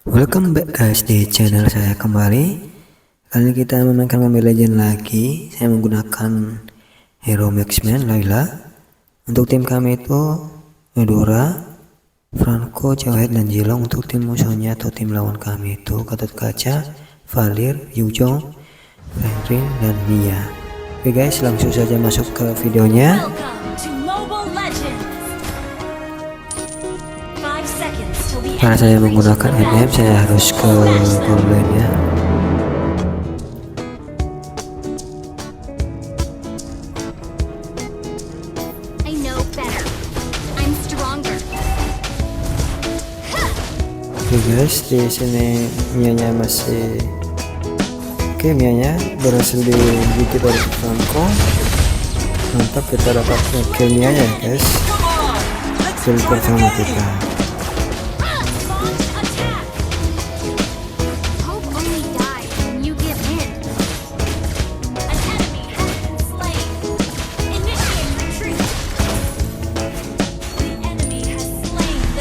Welcome back guys di channel saya kembali. Kali ini kita memainkan Mobile Legends lagi. Saya menggunakan hero Marksman Layla. Untuk tim kami itu Eudora, Franco, Jawhead, dan Jilong. Untuk tim musuhnya atau tim lawan kami itu Gatot-Kaca, Valir, Yuzhong, Franklin, dan Mia. Oke guys, langsung saja masuk ke videonya. Karena saya menggunakan MM, saya harus ke goblin-nya. Oke guys, di sini Mianya masih Mianya berhasil digigit oleh Franco. Mantap, kita dapat kill Mianya ya guys. Kill pertama kita.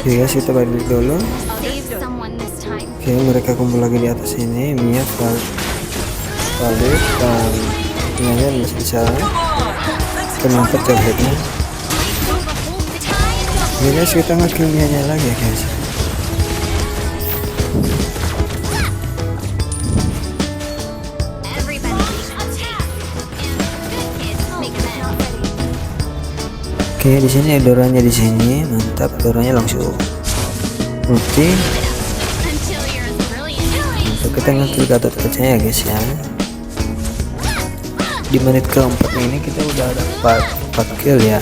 Oke guys, kita balik dulu. Oke, mereka kumpul lagi di atas ini. Mia, Valir, dan Mianya masih bisa kenapa Jawheadnya. Oke guys, kita nge-kill Mianya lagi ya guys. Oke, di sini Eudoranya di sini, mantap. Eudoranya langsung ulti. Mantap, kita nge-kill Gatot-Kaca ya guys ya. Di menit keempat ini kita udah dapat 4 kill ya.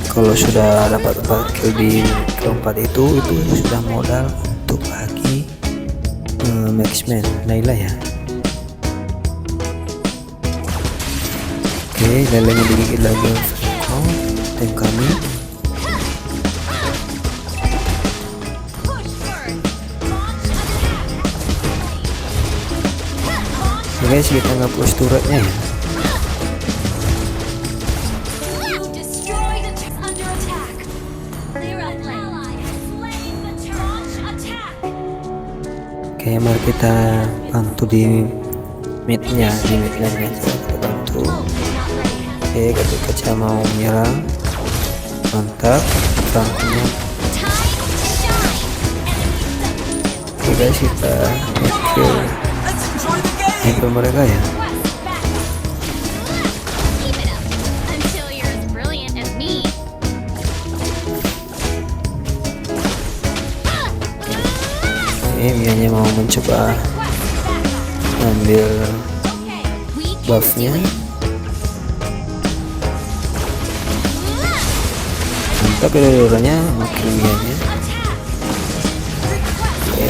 Kalau sudah dapat 4 kill di menit keempat itu sudah modal untuk bagi Marksman Layla ya. Oke, Laylanya digigit lagi tim kami. Guys, kita nge-push turretnya ya. Oke, mari kita bantu di mid-nya, kita bantu. Oke, Gatot-Kaca mau menyerang. Mantap, Franco-nya. Oke guys, kita kill hero mereka ya. Oke, Mianya mau mencoba ambil buffnya. Tapi Eudoranya makin Mianya. Oke.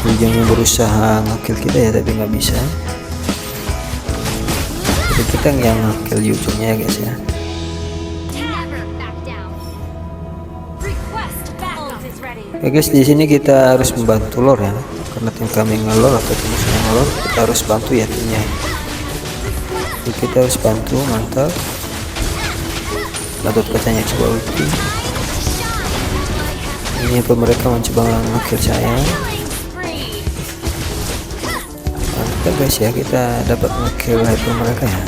Yuzhongnya berusaha nge-kill kita ya, tapi nggak bisa. Jadi kita yang nge-kill Yuzhongnya ya guys ya. Oke guys, di sini kita harus membantu lore ya, karena tim kami ngelor atau tim musuhnya ngelor, kita harus bantu ya timnya. Kita harus bantu, mantap. Gatot-Kacanya coba ulti. Ini mereka mencoba nge-kill saya. Mantap guys ya, kita dapat nge-kill hyper mereka ya.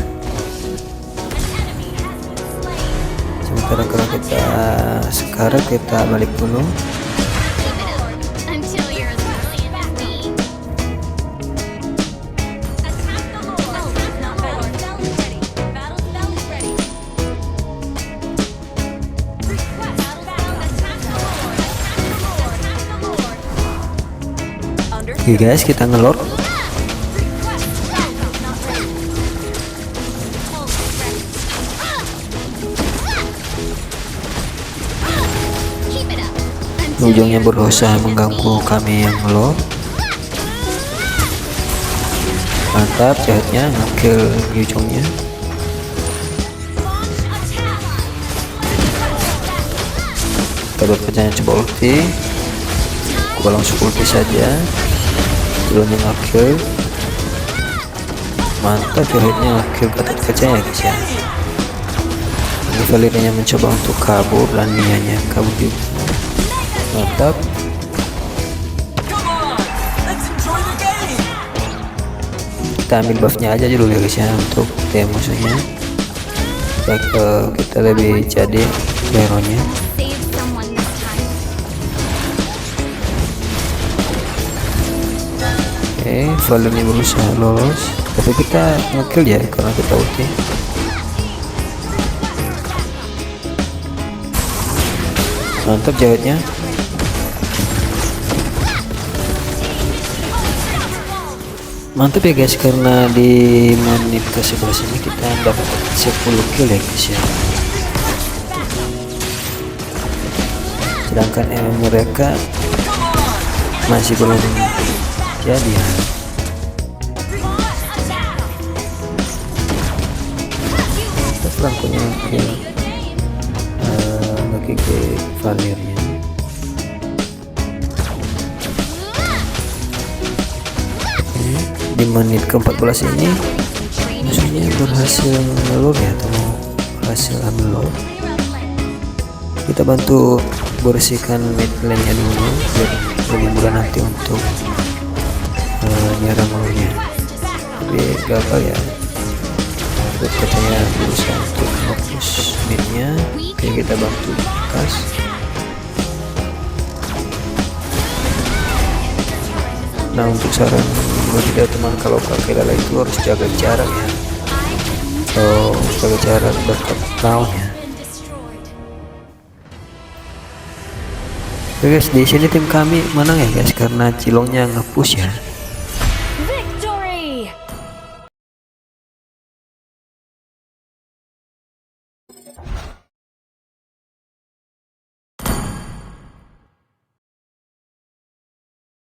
Sementara kalau kita sekarang kita balik dulu. Oke guys, kita ngelor. Ujungnya berusaha mengganggu kami yang ngelor. Mantap, Jawheadnya nge-kill Yuzhongnya. Gatot-Kacanya coba ulti. Gua langsung ulti saja. Dulunya nge-kill. Mantap, Jawheadnya nge-kill Gatot-Kaca ya guys ya. Valerianya mencoba untuk kabur dan Mianya kabur juga. Mantap. Kita ambil buffnya aja dulu ya guys ya untuk tim musuhnya. Kita lebih jadi hero nya. Oke, Valernya berusaha lolos, tapi kita ngekill ya karena kita ulti. Mantap jawabnya. Mantap ya guys, karena di menit ke 11 ini kita dapat 10 kill ya guys ya. Sedangkan mereka masih belum jadi ya. Kita Franco-nya lagi ke Valernya. Di menit ke-14 ini musuhnya berhasil ngelur ya, atau berhasil ambil lor. Kita bantu bersihkan mid lane-nya dulu biar lebih mudah nanti untuk nyerang lornya. Tapi gagal ya, katanya berusaha untuk fokus mid-nya. Oke, kita bantu kas. Nah, untuk saran bagi teman, kalau pakai lala itu harus jaga jarak ya, atau jaga jarak dekat lawan ya. Oke guys, di sini tim kami menang ya guys, karena Cilongnya nge-push ya.